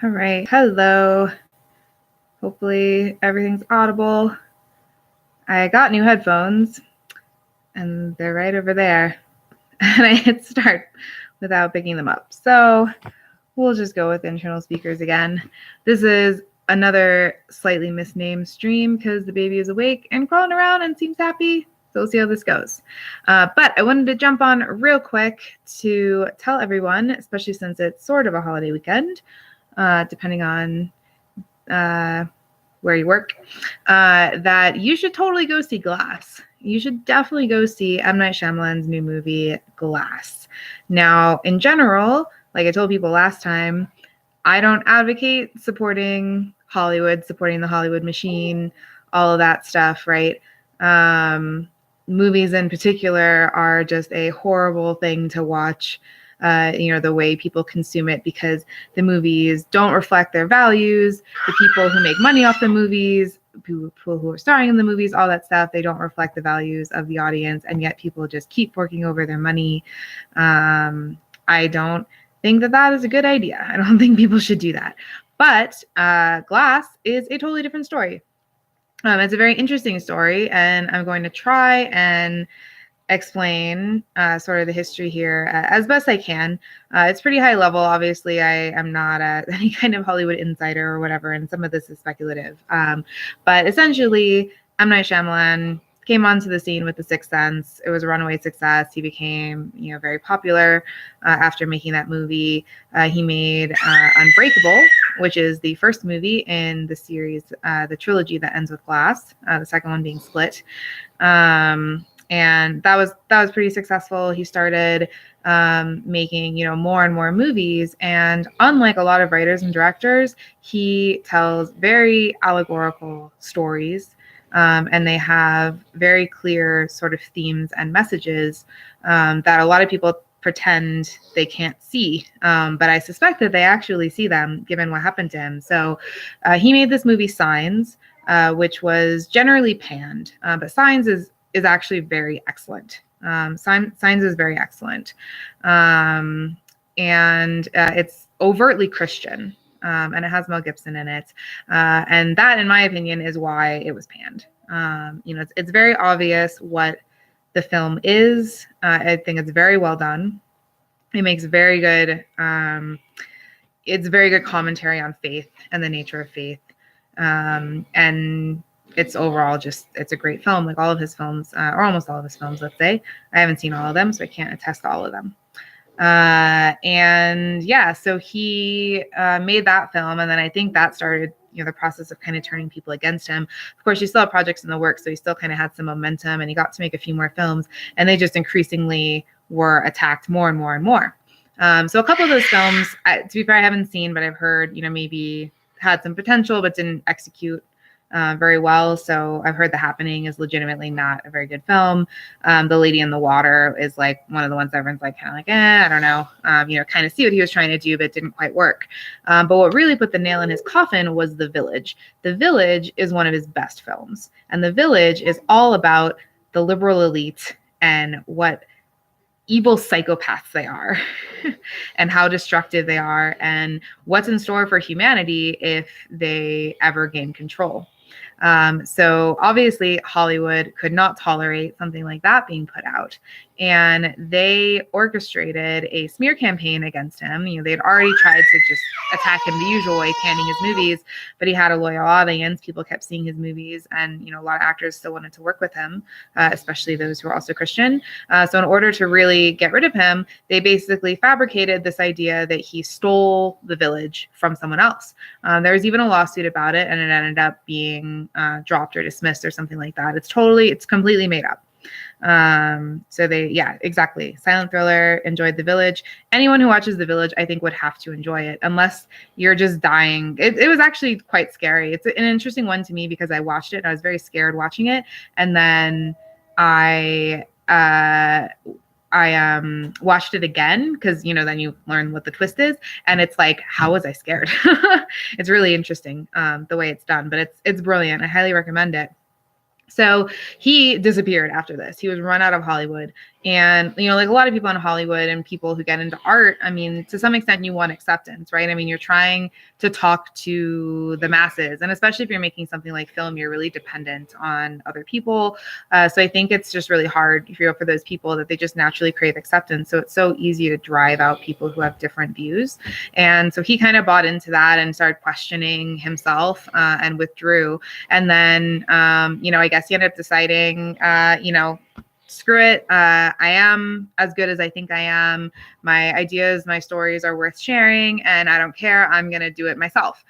All right. Hello. Hopefully everything's audible. I got new headphones and they're right over there. And I hit start without picking them up. So we'll just go with internal speakers again. This is another slightly misnamed stream because the baby is awake and crawling around and seems happy. So we'll see how this goes. But I wanted to jump on real quick to tell everyone, especially since it's sort of a holiday weekend, depending on where you work, that you should totally go see Glass. You should definitely go see M. Night Shyamalan's new movie, Glass. Now, in general, like I told people last time, I don't advocate supporting Hollywood, supporting the Hollywood machine, all of that stuff, right? Movies in particular are just a horrible thing to watch. The way people consume it, because the movies don't reflect their values. The people who make money off the movies, people who are starring in the movies, all that stuff, they don't reflect the values of the audience, and yet people just keep forking over their money. I don't think that is a good idea. I don't think people should do that. But Glass is a totally different story. It's a very interesting story, and I'm going to try and explain sort of the history here as best I can. It's pretty high level. Obviously, I am not any kind of Hollywood insider or whatever, and some of this is speculative. But essentially, M. Night Shyamalan came onto the scene with The Sixth Sense. It was a runaway success. He became, very popular after making that movie. He made Unbreakable, which is the first movie in the series, the trilogy that ends with Glass. The second one being Split. And that was pretty successful. He started making, more and more movies. And unlike a lot of writers and directors, he tells very allegorical stories. And they have very clear sort of themes and messages that a lot of people pretend they can't see. But I suspect that they actually see them, given what happened to him. So he made this movie Signs, which was generally panned. But Signs is actually very excellent. Signs is very excellent. And it's overtly Christian. And it has Mel Gibson in it. And that, in my opinion, is why it was panned. It's very obvious what the film is. I think it's very well done. It makes very good, it's very good commentary on faith and the nature of faith. And it's overall it's a great film, like all of his films, or almost all of his films, let's say. I haven't seen all of them, so I can't attest to all of them. So he made that film, and then I think that started, the process of kind of turning people against him. Of course, he still had projects in the works, so he still kind of had some momentum, and he got to make a few more films, and they just increasingly were attacked more and more and more. So a couple of those films, to be fair, I haven't seen, but I've heard, maybe had some potential but didn't execute very well. So I've heard The Happening is legitimately not a very good film. The Lady in the Water is like one of the ones that everyone's like, kind of like, I don't know, kind of see what he was trying to do, but it didn't quite work. But what really put the nail in his coffin was The Village. The Village is one of his best films. And The Village is all about the liberal elite and what evil psychopaths they are and how destructive they are and what's in store for humanity if they ever gain control. So obviously Hollywood could not tolerate something like that being put out. And they orchestrated a smear campaign against him. They'd already tried to just attack him the usual way, panning his movies, but he had a loyal audience. People kept seeing his movies, and, a lot of actors still wanted to work with him, especially those who are also Christian. So in order to really get rid of him, they basically fabricated this idea that he stole The Village from someone else. There was even a lawsuit about it, and it ended up being dropped or dismissed or something like that. It's completely made up. Exactly. Silent thriller, enjoyed The Village. Anyone who watches The Village, I think, would have to enjoy it, unless you're just dying. It was actually quite scary. It's an interesting one to me because I watched it and I was very scared watching it. And then I watched it again because, then you learn what the twist is. And it's like, how was I scared? It's really interesting the way it's done, but it's brilliant. I highly recommend it. So he disappeared after this. He was run out of Hollywood. And, like a lot of people in Hollywood and people who get into art, I mean, to some extent you want acceptance, right? I mean, you're trying to talk to the masses. And especially if you're making something like film, you're really dependent on other people. So I think it's just really hard for those people that they just naturally crave acceptance. So it's so easy to drive out people who have different views. And so he kind of bought into that and started questioning himself and withdrew. And then, I guess he ended up deciding, screw it. I am as good as I think I am. My ideas, my stories are worth sharing, and I don't care. I'm going to do it myself.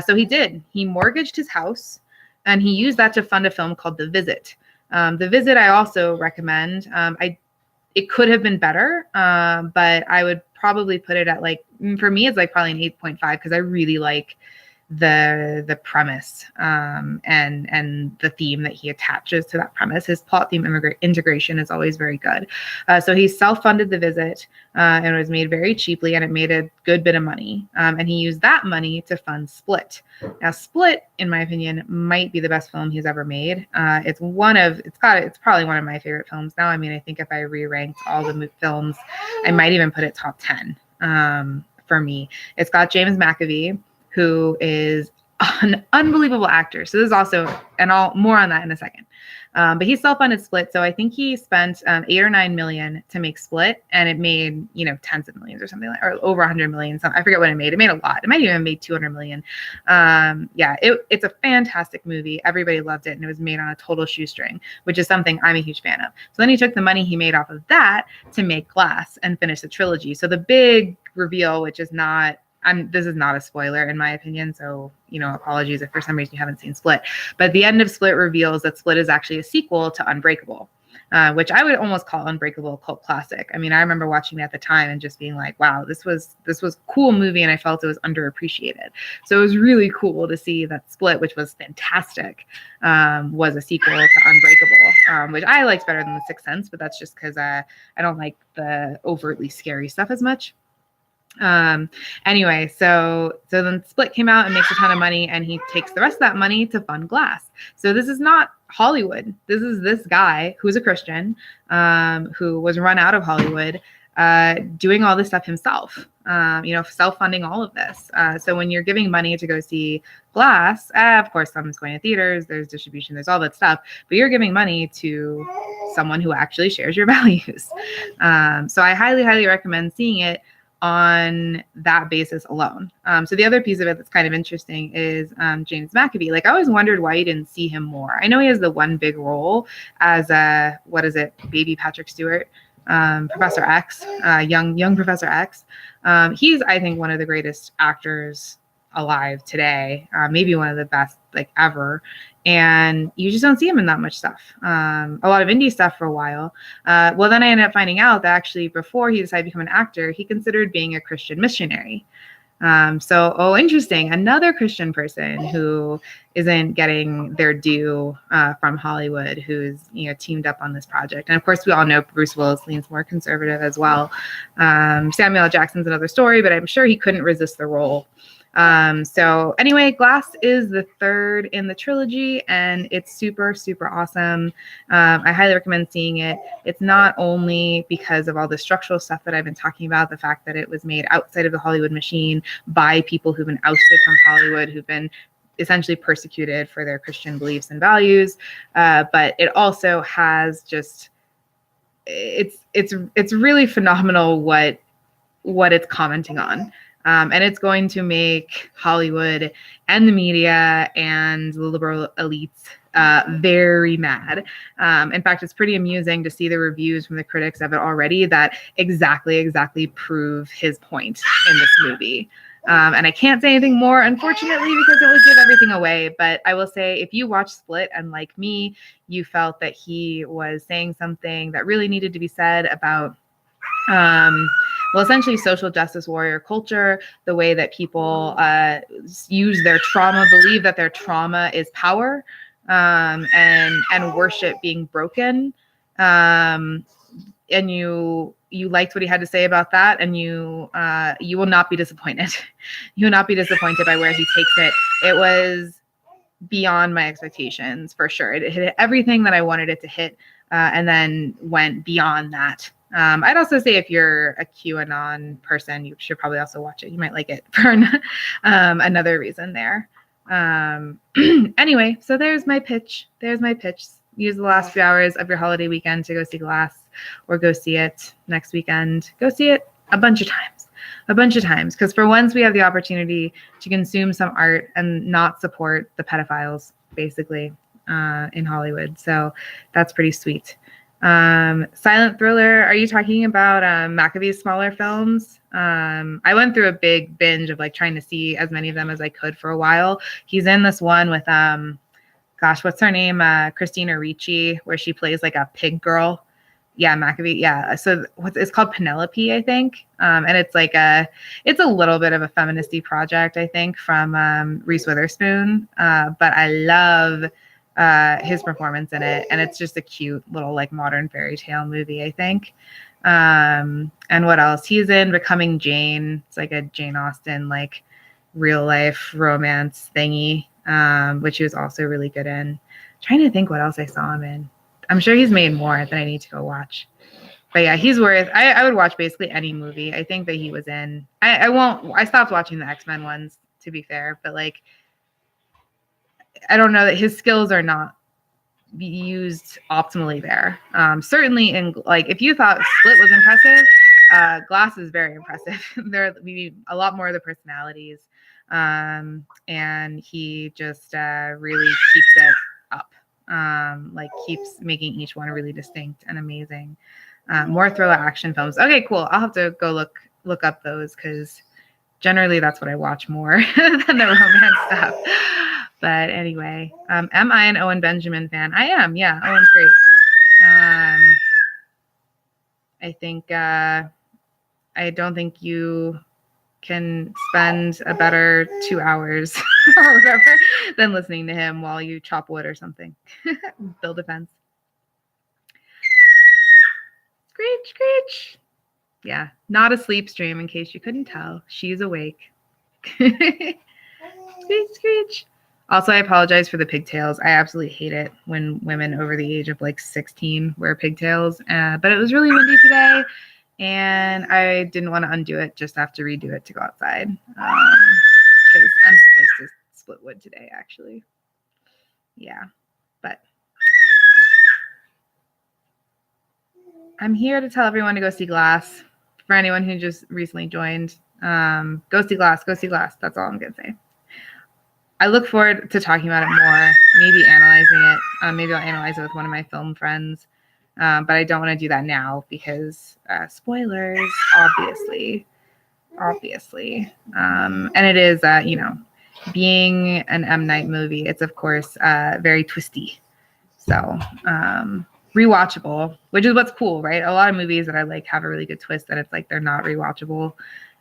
So he did. He mortgaged his house, and he used that to fund a film called The Visit. The Visit I also recommend. It could have been better, but I would probably put it at for me, it's probably an 8.5 because I really like the premise and the theme that he attaches to that premise. His plot theme integration is always very good. So he self-funded The Visit, and it was made very cheaply, and it made a good bit of money. And he used that money to fund Split. Now, Split, in my opinion, might be the best film he's ever made. It's probably one of my favorite films now. I mean, I think if I re-ranked all the films, I might even put it top 10 for me. It's got James McAvoy, who is an unbelievable actor. So this is also, and I'll more on that in a second. But he self-funded Split. So I think he spent 8 or 9 million to make Split, and it made, tens of millions or something or over 100 million. So I forget what it made. It made a lot. It might even made 200 million. It's a fantastic movie. Everybody loved it, and it was made on a total shoestring, which is something I'm a huge fan of. So then he took the money he made off of that to make Glass and finish the trilogy. So the big reveal, which is not, this is not a spoiler in my opinion, so apologies if for some reason you haven't seen Split. But the end of Split reveals that Split is actually a sequel to Unbreakable, which I would almost call Unbreakable a cult classic. I mean, I remember watching it at the time and just being like, wow, this was a cool movie, and I felt it was underappreciated. So it was really cool to see that Split, which was fantastic, was a sequel to Unbreakable, which I liked better than The Sixth Sense, but that's just because I don't like the overtly scary stuff as much. Anyway, so then Split came out and makes a ton of money, and he takes the rest of that money to fund Glass. So this is not Hollywood. This is this guy who's a Christian, who was run out of Hollywood, doing all this stuff himself, self-funding all of this. So when you're giving money to go see Glass, of course, someone's going to theaters, there's distribution, there's all that stuff, but you're giving money to someone who actually shares your values. So I highly, highly recommend seeing it on that basis alone. So the other piece of it that's kind of interesting is James McAvoy. I always wondered why you didn't see him more. I know he has the one big role as baby Patrick Stewart, Professor X, young Professor X. He's, I think, one of the greatest actors alive today, maybe one of the best ever. And you just don't see him in that much stuff. A lot of indie stuff for a while. Well, then I ended up finding out that actually before he decided to become an actor, he considered being a Christian missionary. Interesting. Another Christian person who isn't getting their due from Hollywood, who's teamed up on this project. And of course, we all know Bruce Willis leans more conservative as well. Samuel L. Jackson's another story, but I'm sure he couldn't resist the role. So anyway, Glass is the third in the trilogy, and it's super, super awesome. I highly recommend seeing it. It's not only because of all the structural stuff that I've been talking about, the fact that it was made outside of the Hollywood machine by people who've been ousted from Hollywood, who've been essentially persecuted for their Christian beliefs and values. But it also has just, it's really phenomenal what it's commenting on. And it's going to make Hollywood and the media and the liberal elites very mad. In fact, it's pretty amusing to see the reviews from the critics of it already that exactly prove his point in this movie. And I can't say anything more, unfortunately, because it would give everything away. But I will say, if you watch Split and like me, you felt that he was saying something that really needed to be said about essentially social justice warrior culture, the way that people use their trauma, believe that their trauma is power, and worship being broken. And you liked what he had to say about that, and you will not be disappointed. You will not be disappointed by where he takes it. It was beyond my expectations, for sure. It hit everything that I wanted it to hit. and then went beyond that. I'd also say if you're a QAnon person, you should probably also watch it. You might like it for another reason there. Anyway, so there's my pitch. Use the last few hours of your holiday weekend to go see Glass, or go see it next weekend. Go see it a bunch of times, because for once we have the opportunity to consume some art and not support the pedophiles, basically, in Hollywood. So that's pretty sweet. Silent thriller, are you talking about McAvoy's smaller films? I went through a big binge of like trying to see as many of them as I could for a while. He's in this one with what's her name? Christina Ricci, where she plays like a pig girl. Yeah, McAvoy. Yeah. So it's called Penelope, I think. And it's a little bit of a feministy project, I think, from Reese Witherspoon. But I love his performance in it, and it's just a cute little like modern fairy tale movie, I think. And what else? He's in Becoming Jane. It's like a Jane Austen like real life romance thingy, which he was also really good in. I'm trying to think what else I saw him in. I'm sure he's made more that I need to go watch. But yeah, he's worth. I would watch basically any movie I think that he was in. I stopped watching the X-Men ones, to be fair, but like I don't know that his skills are not used optimally there. Certainly in like, if you thought Split was impressive, Glass is very impressive. There we a lot more of the personalities, and he just really keeps it up. Like keeps making each one really distinct and amazing. More thriller action films. Okay, cool. I'll have to go look up those, because generally that's what I watch more than the romance stuff. But anyway, am I an Owen Benjamin fan? I am. Yeah, Owen's great. I think I don't think you can spend a better 2 hours or whatever than listening to him while you chop wood or something. Build a fence. Screech, screech. Yeah, not a sleep stream, in case you couldn't tell. She's awake. Screech, screech. Also, I apologize for the pigtails. I absolutely hate it when women over the age of like 16 wear pigtails. But it was really windy today, and I didn't want to undo it. Just have to redo it to go outside. Because I'm supposed to split wood today, actually. Yeah, but I'm here to tell everyone to go see Glass. For anyone who just recently joined, go see Glass. Go see Glass. That's all I'm gonna say. I look forward to talking about it more, maybe analyzing it. Maybe I'll analyze it with one of my film friends. But I don't want to do that now because spoilers, obviously. And it is, being an M. Night movie, it's, of course, very twisty. So rewatchable, which is what's cool, right? A lot of movies that I like have a really good twist that it's like they're not rewatchable.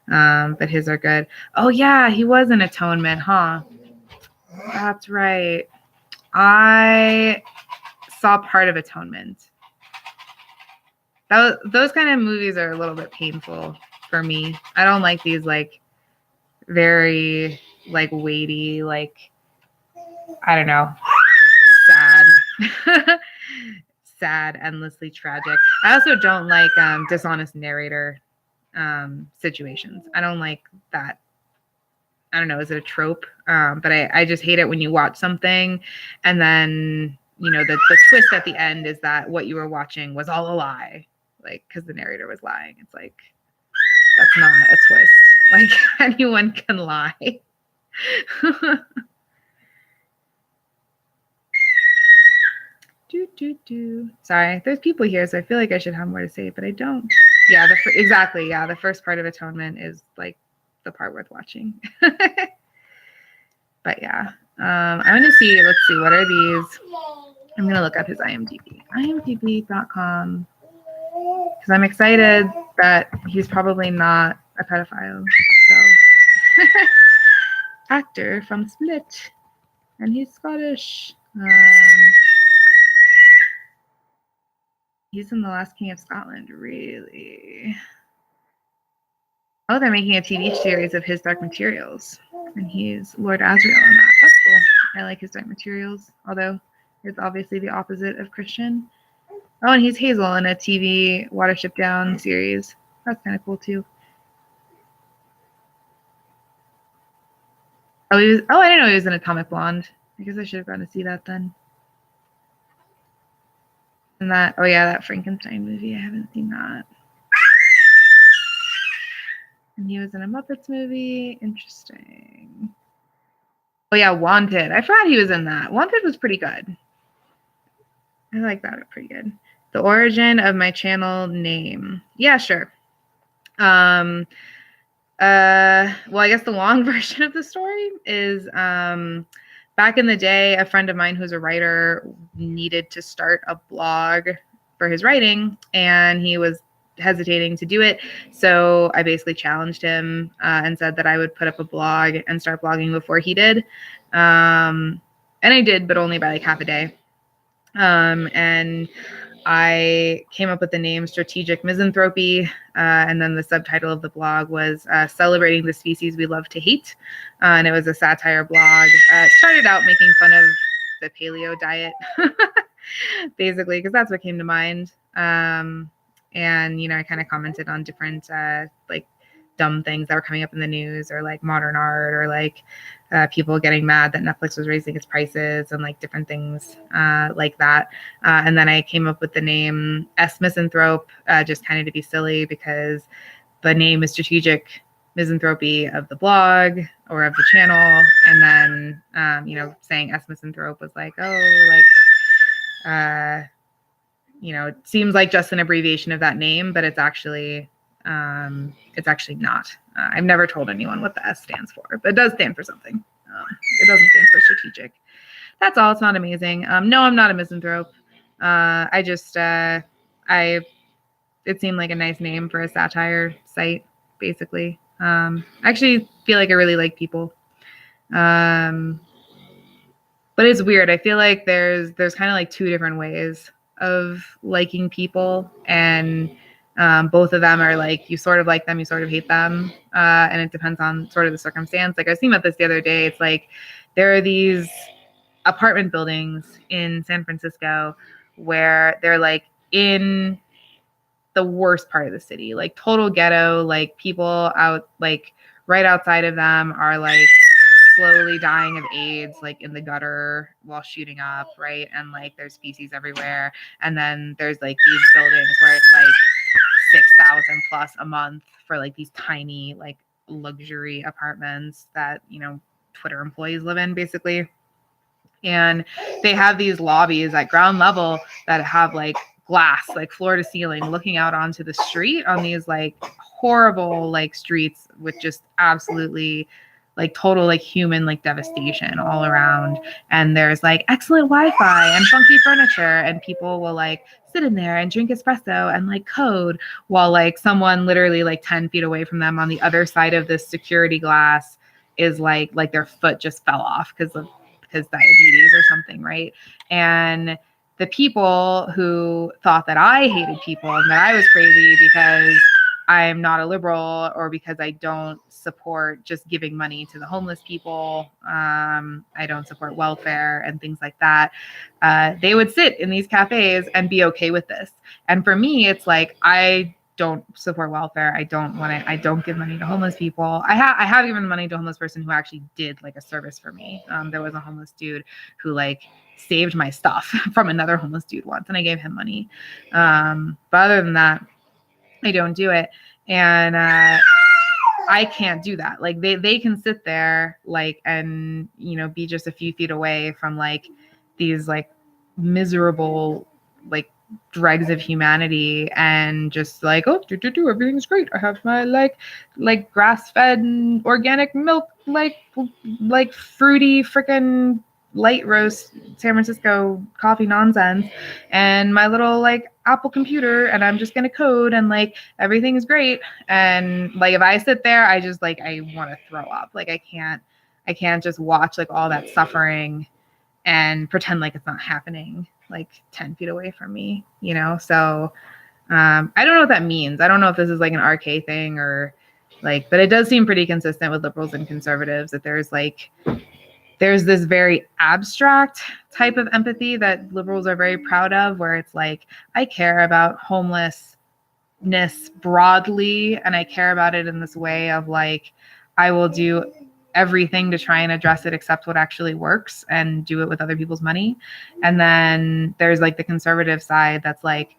But his are good. Oh, yeah, he was in Atonement, huh? That's right. I saw part of Atonement. Those kind of movies are a little bit painful for me. I don't like these like very like weighty, like I don't know, sad, endlessly tragic. I also don't like dishonest narrator situations. I don't like that. I don't know, is it a trope? But I just hate it when you watch something and then, the twist at the end is that what you were watching was all a lie. Like, because the narrator was lying. It's like, that's not a twist. Like, anyone can lie. Sorry, there's people here, so I feel like I should have more to say, but I don't. Yeah, exactly. Yeah, the first part of Atonement is like the part worth watching. But yeah, I'm gonna see. Let's see, what are these? I'm gonna look up his IMDb. IMDb.com, because I'm excited that he's probably not a pedophile. So, actor from Split, and he's Scottish. He's in The Last King of Scotland, really. Oh, they're making a TV series of his Dark Materials, and he's Lord Asriel in that. That's cool. I like his Dark Materials, although it's obviously the opposite of Christian. Oh, and he's Hazel in a TV Watership Down series. That's kind of cool too. Oh, I didn't know he was in Atomic Blonde. I guess I should have gone to see that then. And that, oh yeah, that Frankenstein movie. I haven't seen that. And he was in a Muppets movie. Interesting. Oh yeah, Wanted. I forgot he was in that. Wanted was pretty good. I like that. Pretty good. The origin of my channel name. Yeah, sure. Well, I guess the long version of the story is back in the day, a friend of mine who's a writer needed to start a blog for his writing, and he was hesitating to do it. So I basically challenged him and said that I would put up a blog and start blogging before he did. And I did, but only by like half a day. And I came up with the name Strategic Misanthropy, and then the subtitle of the blog was Celebrating the Species We Love to Hate, and it was a satire blog. It started out making fun of the paleo diet, basically, because that's what came to mind. And, you know, I kind of commented on different, like, dumb things that were coming up in the news, or like modern art, or like people getting mad that Netflix was raising its prices, and like different things like that. And then I came up with the name S Misanthrope, just kind of to be silly, because the name is Strategic Misanthropy of the blog or of the channel. And then, you know, saying S Misanthrope was like, oh, like, you know, it seems like just an abbreviation of that name, but it's actually not. I've never told anyone what the S stands for, but it does stand for something. It doesn't stand for strategic. That's all. It's not amazing. No, I'm not a misanthrope. I just, it seemed like a nice name for a satire site, basically. I actually feel like I really like people. But it's weird. I feel like there's kind of like two different ways of liking people, and both of them are like, you sort of like them, you sort of hate them, and it depends on sort of the circumstance. Like I was thinking about this the other day. It's like there are these apartment buildings in San Francisco where they're like in the worst part of the city, like total ghetto, like people out, like right outside of them are like slowly dying of AIDS, like in the gutter while shooting up, right? And like there's feces everywhere. And then there's like these buildings where it's like 6,000 plus a month for like these tiny like luxury apartments that, you know, Twitter employees live in, basically. And they have these lobbies at ground level that have like glass, like floor to ceiling, looking out onto the street on these like horrible like streets with just absolutely like total like human like devastation all around. And there's like excellent Wi-Fi and funky furniture, and people will like sit in there and drink espresso and like code while like someone literally like 10 feet away from them on the other side of this security glass is like their foot just fell off because diabetes or something, right? And the people who thought that I hated people and that I was crazy because I'm not a liberal, or because I don't support just giving money to the homeless people, I don't support welfare and things like that, they would sit in these cafes and be okay with this. And for me, it's like, I don't support welfare. I don't give money to homeless people. I have given money to a homeless person who actually did like a service for me. There was a homeless dude who like saved my stuff from another homeless dude once, and I gave him money. But other than that, I don't do it. And I can't do that. Like they can sit there like, and, you know, be just a few feet away from like these like miserable like dregs of humanity, and just like, oh, everything's great. I have my like grass-fed organic milk, like fruity freaking light roast San Francisco coffee nonsense, and my little like Apple computer, and I'm just gonna code, and like everything is great. And like if I sit there, I just like, I want to throw up. Like I can't just watch like all that suffering and pretend like it's not happening like 10 feet away from me, you know? So I don't know what that means. I don't know if this is like an RK thing or like, but it does seem pretty consistent with liberals and conservatives that there's like there's this very abstract type of empathy that liberals are very proud of, where it's like, I care about homelessness broadly, and I care about it in this way of like, I will do everything to try and address it except what actually works and do it with other people's money. And then there's like the conservative side that's like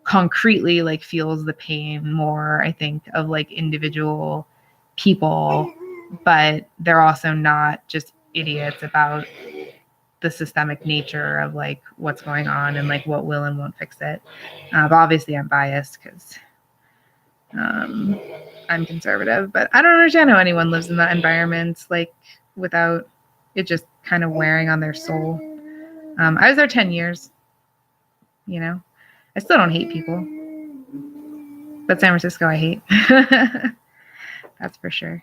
concretely like feels the pain more, I think, of like individual people, but they're also not just idiots about the systemic nature of like what's going on and like what will and won't fix it. But obviously I'm biased because I'm conservative, but I don't understand how anyone lives in that environment like without it just kind of wearing on their soul. I was there 10 years, you know. I still don't hate people, but San Francisco I hate. That's for sure.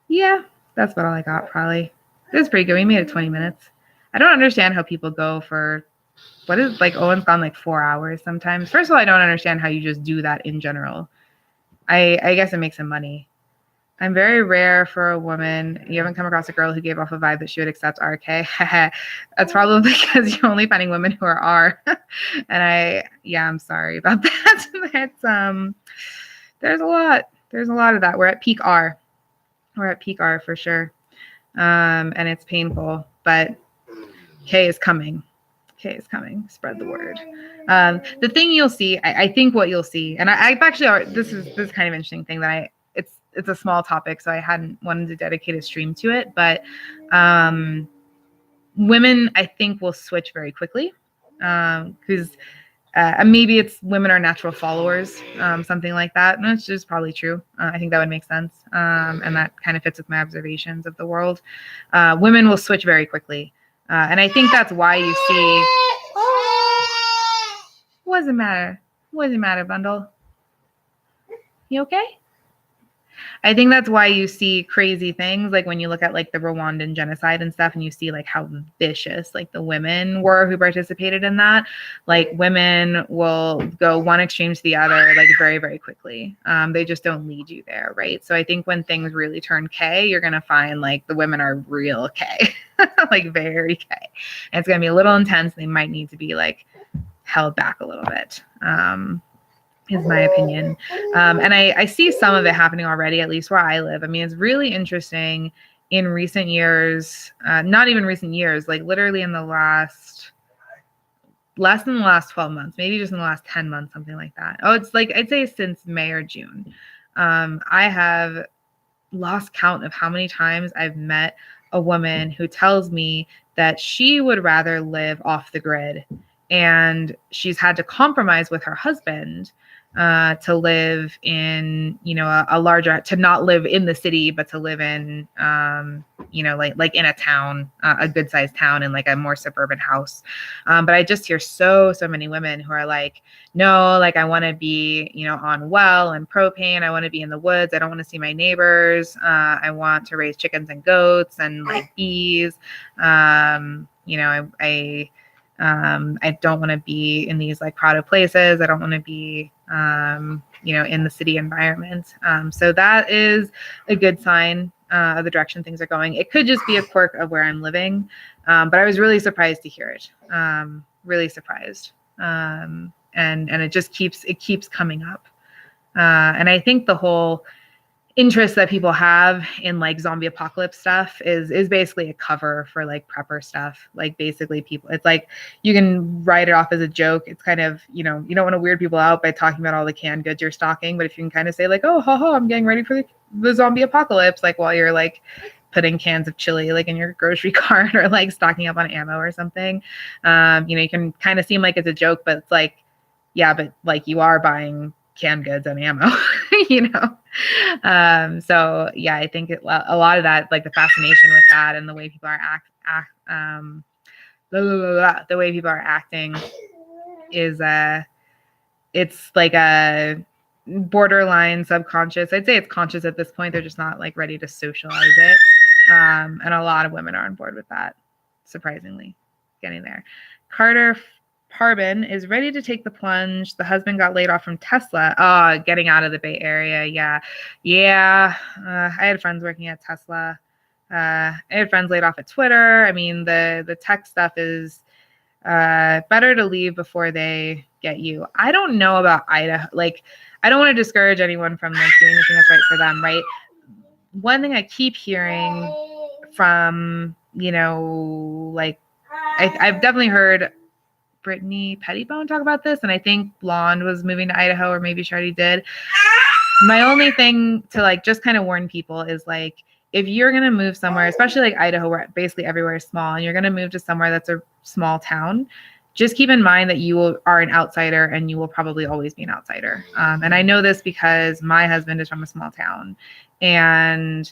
Yeah, that's about all I got probably. It was pretty good. We made it 20 minutes. I don't understand how people go for what is like Owen's gone like 4 hours sometimes. First of all, I don't understand how you just do that in general. I guess it makes him money. I'm very rare for a woman. You haven't come across a girl who gave off a vibe that she would accept RK. That's probably because you're only finding women who are R. And I'm sorry about that. It's there's a lot of that. We're at peak R. We're at peak R for sure. And it's painful, but K is coming. K is coming. Spread the word. The thing you'll see, I think what you'll see, and I've actually, this is kind of interesting thing that it's a small topic, so I hadn't wanted to dedicate a stream to it, but women, I think, will switch very quickly because maybe it's women are natural followers, something like that. And it's just probably true. I think that would make sense. And that kind of fits with my observations of the world. Women will switch very quickly. And I think that's why you see. What does it matter? What does it matter, Bundle? You okay? I think that's why you see crazy things like when you look at like the Rwandan genocide and stuff, and you see like how vicious like the women were who participated in that. Like women will go one extreme to the other like very, very quickly. They just don't lead you there, right? So I think when things really turn K, you're gonna find like the women are real K, like very K. And it's gonna be a little intense. They might need to be like held back a little bit. Is my opinion. And I see some of it happening already, at least where I live. I mean, it's really interesting in recent years, not even recent years, like literally in the less than the last 12 months, maybe just in the last 10 months, something like that. Oh, it's like, I'd say since May or June. I have lost count of how many times I've met a woman who tells me that she would rather live off the grid, and she's had to compromise with her husband to live in, a larger, to not live in the city, but to live in, like in a town, a good sized town, in like a more suburban house. But I just hear so many women who are like, no, like I want to be, on well and propane. I want to be in the woods. I don't want to see my neighbors. I want to raise chickens and goats and like bees. I don't want to be in these like crowded places. I don't want to be, in the city environment. So that is a good sign of the direction things are going. It could just be a quirk of where I'm living. But I was really surprised to hear it. Really surprised. And it just keeps coming up. And I think the whole interest that people have in like zombie apocalypse stuff is basically a cover for like prepper stuff. Like basically people, it's like you can write it off as a joke. It's kind of, you don't want to weird people out by talking about all the canned goods you're stocking, but if you can kind of say like, oh, I'm getting ready for the zombie apocalypse, like while you're like putting cans of chili like in your grocery cart or like stocking up on ammo or something, you can kind of seem like it's a joke, but it's like, yeah, but like you are buying canned goods and ammo, So yeah, I think a lot of that, like the fascination with that and the way people are the way people are acting is it's like a borderline subconscious. I'd say it's conscious at this point. They're just not like ready to socialize it. And a lot of women are on board with that, surprisingly. Getting there. Carter Harbin is ready to take the plunge. The husband got laid off from Tesla. Getting out of the Bay Area. Yeah. I had friends working at Tesla. I had friends laid off at Twitter. I mean, the tech stuff is better to leave before they get you. I don't know about Idaho. Like, I don't want to discourage anyone from like doing the thing that's right for them, right? One thing I keep hearing from, like I've definitely heard Brittany Pettibone talk about this, and I think Blonde was moving to Idaho, or maybe she already did. My only thing to like just kind of warn people is like, if you're going to move somewhere, especially like Idaho, where basically everywhere is small, and you're going to move to somewhere that's a small town, just keep in mind that you are an outsider, and you will probably always be an outsider. And I know this because my husband is from a small town, and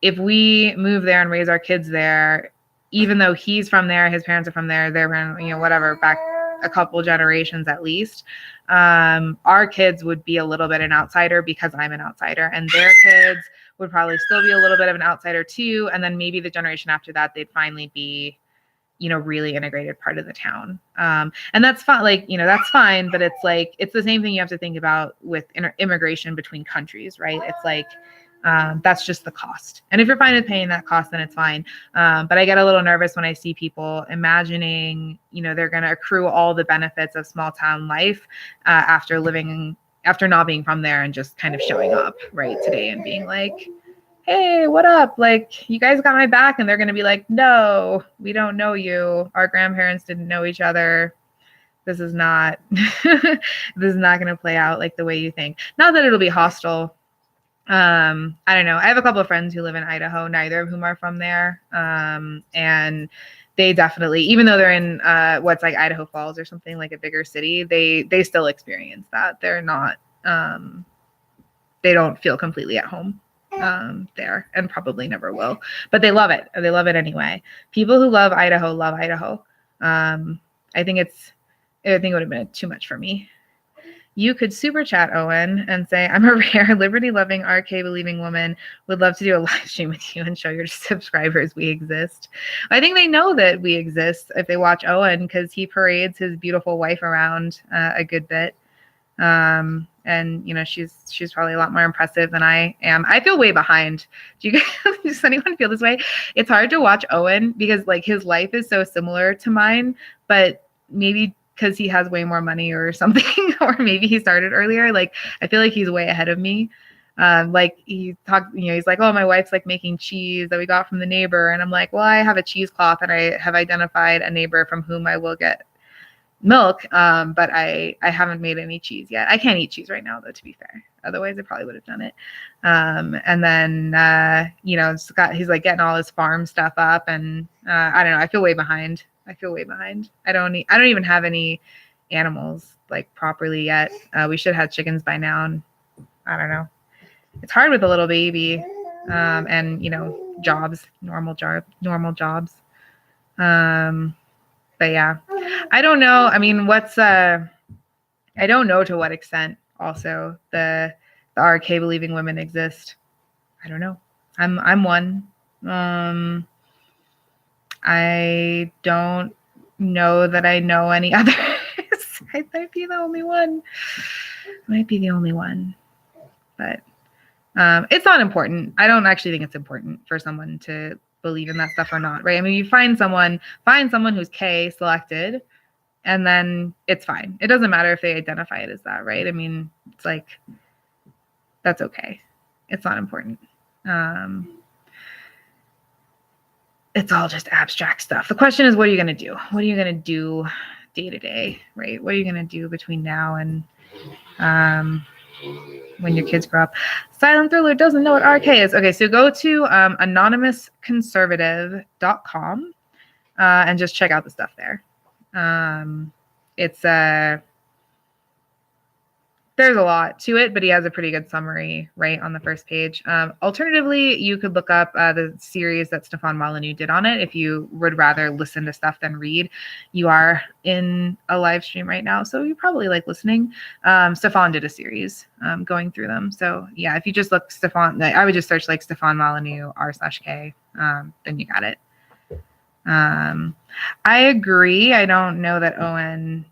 if we move there and raise our kids there, even though he's from there, his parents are from there, they're from, whatever, back a couple generations at least, our kids would be a little bit an outsider because I'm an outsider, and their kids would probably still be a little bit of an outsider too. And then maybe the generation after that, they'd finally be, really integrated part of the town. And that's fine. Like, that's fine, but it's like, it's the same thing you have to think about with immigration between countries, right? It's like, that's just the cost. And if you're fine with paying that cost, then it's fine. But I get a little nervous when I see people imagining, they're going to accrue all the benefits of small town life after not being from there and just kind of showing up right today and being like, hey, what up? Like, you guys got my back. And they're going to be like, no, we don't know you. Our grandparents didn't know each other. This is not, this is not going to play out like the way you think. Not that it'll be hostile. I don't know. I have a couple of friends who live in Idaho, neither of whom are from there. And they definitely, even though they're in what's like Idaho Falls or something, like a bigger city, they still experience that. They're not, they don't feel completely at home there, and probably never will, but they love it. They love it anyway. People who love Idaho love Idaho. I think it would have been too much for me. You could super chat Owen and say, I'm a rare liberty-loving, RK-believing woman. Would love to do a live stream with you and show your subscribers we exist. I think they know that we exist if they watch Owen, because he parades his beautiful wife around a good bit. And she's probably a lot more impressive than I am. I feel way behind. Do you guys, does anyone feel this way? It's hard to watch Owen because like his life is so similar to mine, but maybe because he has way more money or something, or maybe he started earlier. Like, I feel like he's way ahead of me. Like he talked, he's like, oh, my wife's like making cheese that we got from the neighbor. And I'm like, well, I have a cheesecloth and I have identified a neighbor from whom I will get milk. But I haven't made any cheese yet. I can't eat cheese right now though, to be fair. Otherwise I probably would have done it. And then, he's like getting all his farm stuff up, and I don't know. I feel way behind. I don't even have any animals like properly yet. We should have chickens by now. And I don't know. It's hard with a little baby, and jobs, normal jobs. But yeah, I don't know. I mean, I don't know to what extent also the RK believing women exist. I don't know. I'm one. I don't know that I know any others. I might be the only one. But it's not important. I don't actually think it's important for someone to believe in that stuff or not, right? I mean, you find someone who's K selected, and then it's fine. It doesn't matter if they identify it as that, right? I mean, it's like, that's okay. It's not important. It's all just abstract stuff. The question is, what are you going to do? What are you going to do day to day, right? What are you going to do between now and when your kids grow up? Silent Thriller doesn't know what RK is. Okay, so go to anonymousconservative.com and just check out the stuff there. It's there's a lot to it, but he has a pretty good summary right on the first page. Alternatively, you could look up the series that Stefan Molyneux did on it if you would rather listen to stuff than read. You are in a live stream right now, so you probably like listening. Stefan did a series going through them. So yeah, if you just look Stefan, I would just search like Stefan Molyneux r/K, then you got it. I agree. I don't know that Owen,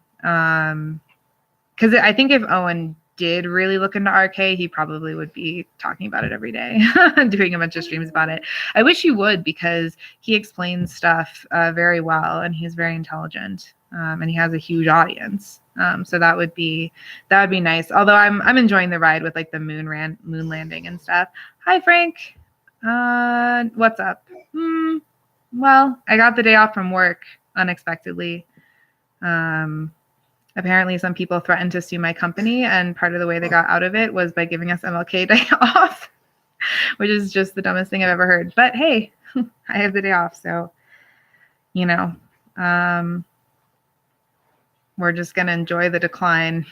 because I think if Owen did really look into RK, he probably would be talking about it every day, doing a bunch of streams about it. I wish he would, because he explains stuff very well, and he's very intelligent, and he has a huge audience. So that would be nice. Although I'm enjoying the ride with like the moon landing and stuff. Hi, Frank. What's up? Well, I got the day off from work unexpectedly. Apparently some people threatened to sue my company, and part of the way they got out of it was by giving us MLK Day off, which is just the dumbest thing I've ever heard. But hey, I have the day off, so, you know, we're just going to enjoy the decline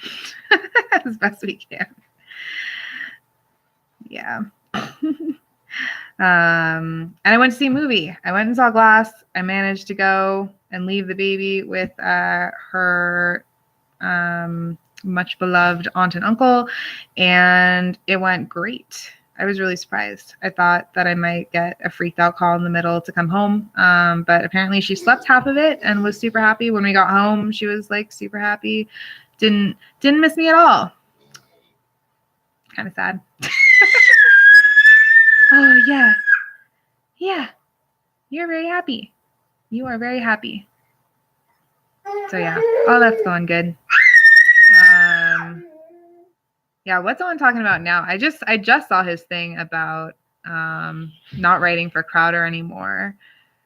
as best we can. Yeah. And I went to see a movie. I went and saw Glass. I managed to go and leave the baby with her much beloved aunt and uncle, and it went great. I was really surprised. I thought that I might get a freaked out call in the middle to come home, but apparently she slept half of it and was super happy. When we got home, she was like super happy. Didn't miss me at all. Kind of sad. Oh yeah, you're very happy. You are very happy. So yeah, all that's going good. Yeah, what's Owen talking about now? I just saw his thing about not writing for Crowder anymore,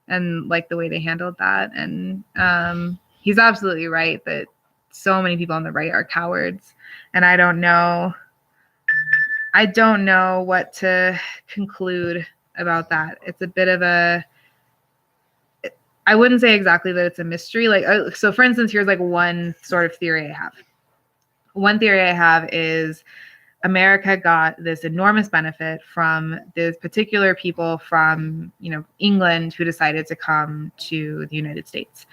and like the way they handled that. And he's absolutely right that so many people on the right are cowards, and I don't know what to conclude about that. It's a bit of a, I wouldn't say exactly that it's a mystery. Like, so for instance, here's like one sort of theory I have. One theory I have is America got this enormous benefit from the particular people from, England who decided to come to the United States.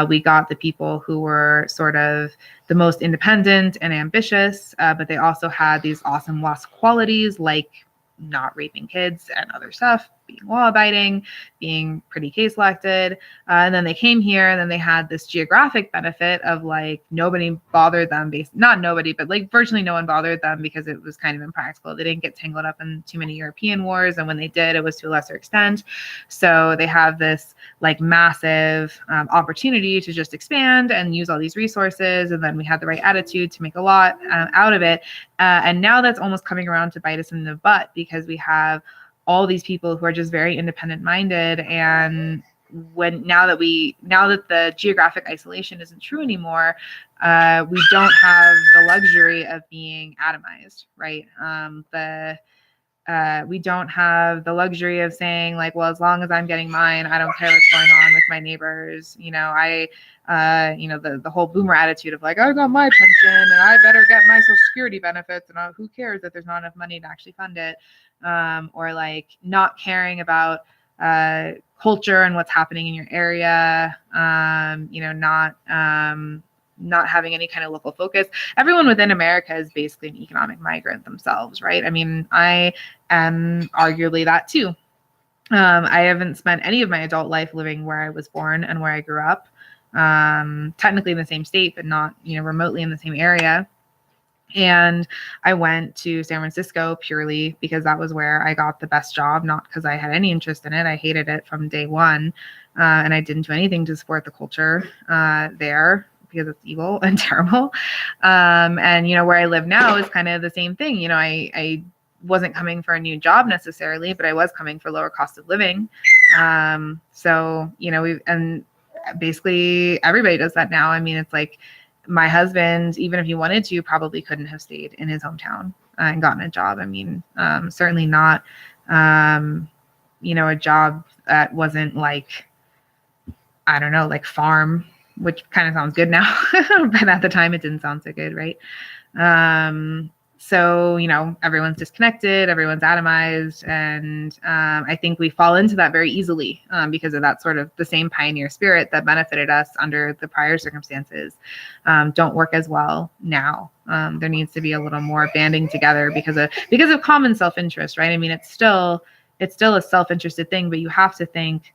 We got the people who were sort of the most independent and ambitious, but they also had these awesome lost qualities like not raping kids and other stuff, being law-abiding, being pretty case-elected. And then they came here, and then they had this geographic benefit of like nobody bothered them, not nobody, but like virtually no one bothered them because it was kind of impractical. They didn't get tangled up in too many European wars, and when they did, it was to a lesser extent. So they have this like massive opportunity to just expand and use all these resources, and then we had the right attitude to make a lot out of it. And now that's almost coming around to bite us in the butt, because we have all these people who are just very independent minded. And now that the geographic isolation isn't true anymore, we don't have the luxury of being atomized, right? We don't have the luxury of saying like, well, as long as I'm getting mine, I don't care what's going on with my neighbors. The whole boomer attitude of like, I got my pension and I better get my Social Security benefits, and who cares that there's not enough money to actually fund it. Or like not caring about culture and what's happening in your area, not having any kind of local focus. Everyone within America is basically an economic migrant themselves, right? I mean, I am arguably that too. I haven't spent any of my adult life living where I was born and where I grew up, technically in the same state, but not, remotely in the same area. And I went to San Francisco purely because that was where I got the best job, not because I had any interest in it. I hated it from day one. And I didn't do anything to support the culture there, because it's evil and terrible. And, where I live now is kind of the same thing. I wasn't coming for a new job necessarily, but I was coming for lower cost of living. And basically everybody does that now. I mean, it's like, my husband, even if he wanted to, probably couldn't have stayed in his hometown and gotten a job. I mean, certainly not, a job that wasn't like, I don't know, like farm, which kind of sounds good now, but at the time it didn't sound so good, right? So, everyone's disconnected, everyone's atomized. And I think we fall into that very easily because of that sort of the same pioneer spirit that benefited us under the prior circumstances don't work as well now. There needs to be a little more banding together because of common self-interest, right? I mean, it's still a self-interested thing, but you have to think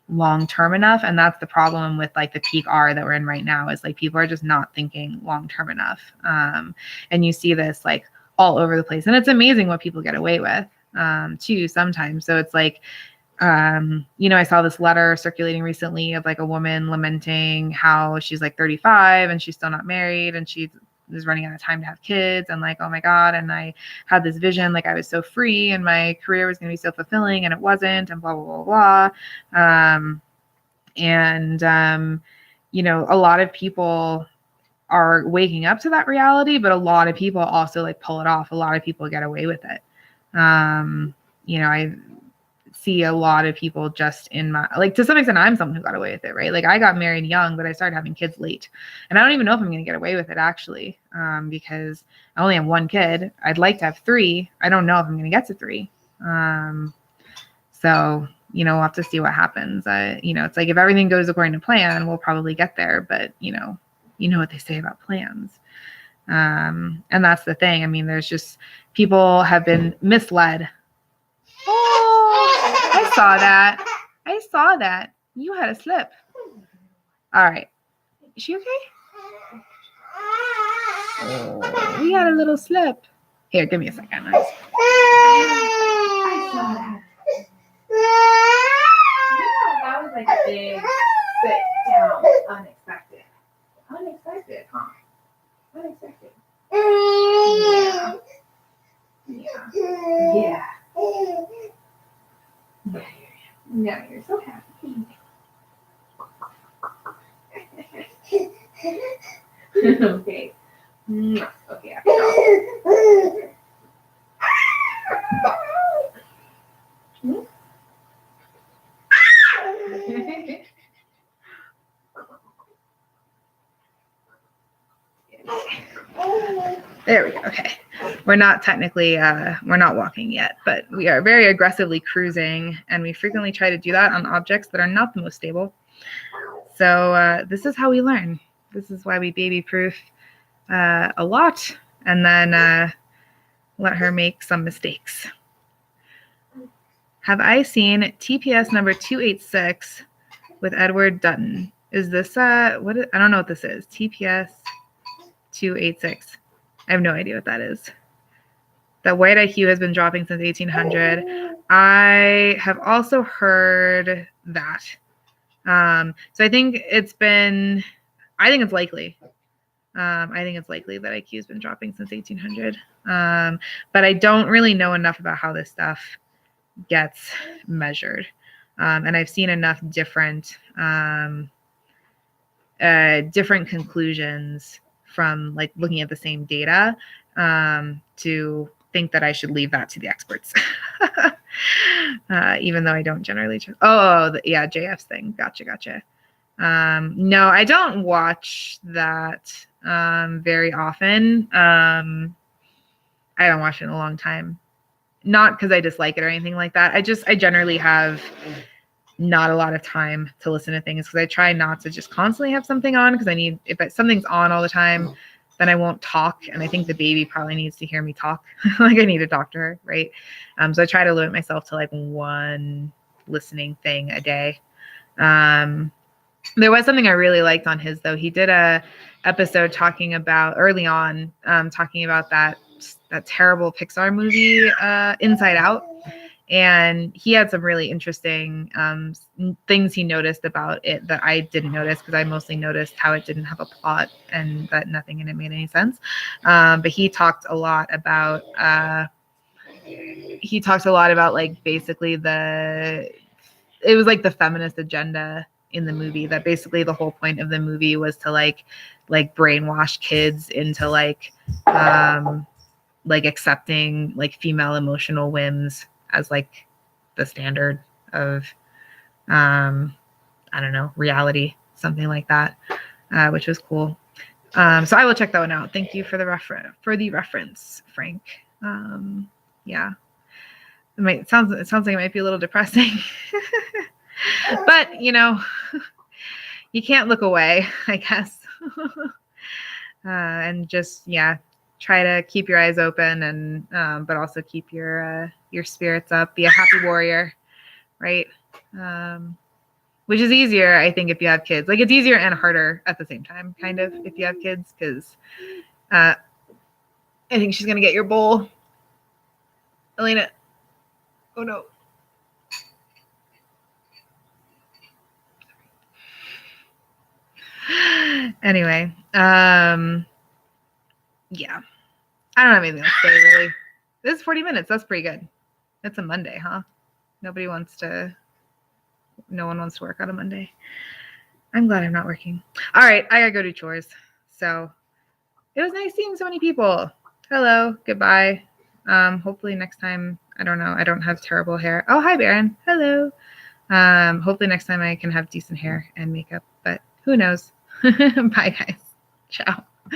long term enough. And that's the problem with like the peak R that we're in right now, is like people are just not thinking long term enough. And you see this like all over the place, and it's amazing what people get away with too sometimes. So it's like, I saw this letter circulating recently of like a woman lamenting how she's like 35 and she's still not married, and she is running out of time to have kids, and like, oh my God. And I had this vision, like I was so free and my career was going to be so fulfilling, and it wasn't, and blah, blah, blah, blah. A lot of people are waking up to that reality, but a lot of people also like pull it off. A lot of people get away with it. I see a lot of people just in my, like, to some extent, I'm someone who got away with it, right? Like I got married young, but I started having kids late, and I don't even know if I'm going to get away with it actually, because I only have one kid. I'd like to have 3. I don't know if I'm going to get to 3. So, we'll have to see what happens. It's like if everything goes according to plan, we'll probably get there, but you know what they say about plans. And that's the thing. I mean, there's just, people have been misled. Oh, I saw that. You had a slip. All right. Is she okay? Oh, we had a little slip. Here, give me a second. I saw that. That was like a big sit down. Unexpected, huh? Unexpected. Yeah. Yeah, you're so happy. Okay. Okay, There we go. Okay. We're not technically, we're not walking yet, but we are very aggressively cruising, and we frequently try to do that on objects that are not the most stable. So this is how we learn. This is why we baby-proof a lot, and then let her make some mistakes. Have I seen TPS number 286 with Edward Dutton? Is this, I don't know what this is. TPS 286. I have no idea what that is. That white IQ has been dropping since 1800. I have also heard that. So I think it's likely. I think it's likely that IQ has been dropping since 1800. But I don't really know enough about how this stuff gets measured. And I've seen enough different conclusions from like looking at the same data to think that I should leave that to the experts. Even though I don't generally JF's thing. Gotcha. No, I don't watch that very often. I haven't watched it in a long time. Not because I dislike it or anything like that. I generally have not a lot of time to listen to things, because I try not to just constantly have something on, because if something's on all the time, then I won't talk. And I think the baby probably needs to hear me talk. Like I need to talk to her, right? So I try to limit myself to like one listening thing a day. There was something I really liked on his, though. He did a episode talking about early on, talking about that terrible Pixar movie, Inside Out. And he had some really interesting things he noticed about it that I didn't notice, because I mostly noticed how it didn't have a plot and that nothing in it made any sense. But he talked a lot about like basically it was like the feminist agenda in the movie, that basically the whole point of the movie was to like brainwash kids into like accepting like female emotional whims as like the standard of I don't know, reality, something like that, which was cool. So I will check that one out. Thank you for the reference, Frank. Yeah, it sounds like it might be a little depressing. But you can't look away, I guess. And just try to keep your eyes open, and but also keep your spirits up. Be a happy warrior, right? which is easier, I think, if you have kids. Like, it's easier and harder at the same time, kind of, if you have kids, because I think she's going to get your bowl. Elena. Oh, no. Anyway, yeah. I don't have anything else to say, really. This is 40 minutes. That's pretty good. It's a Monday, huh? No one wants to work on a Monday. I'm glad I'm not working. All right, I gotta go do chores. So it was nice seeing so many people. Hello, goodbye. Hopefully next time, I don't know, I don't have terrible hair. Oh, hi, Baron. Hello. Hopefully next time I can have decent hair and makeup, but who knows? Bye, guys. Ciao.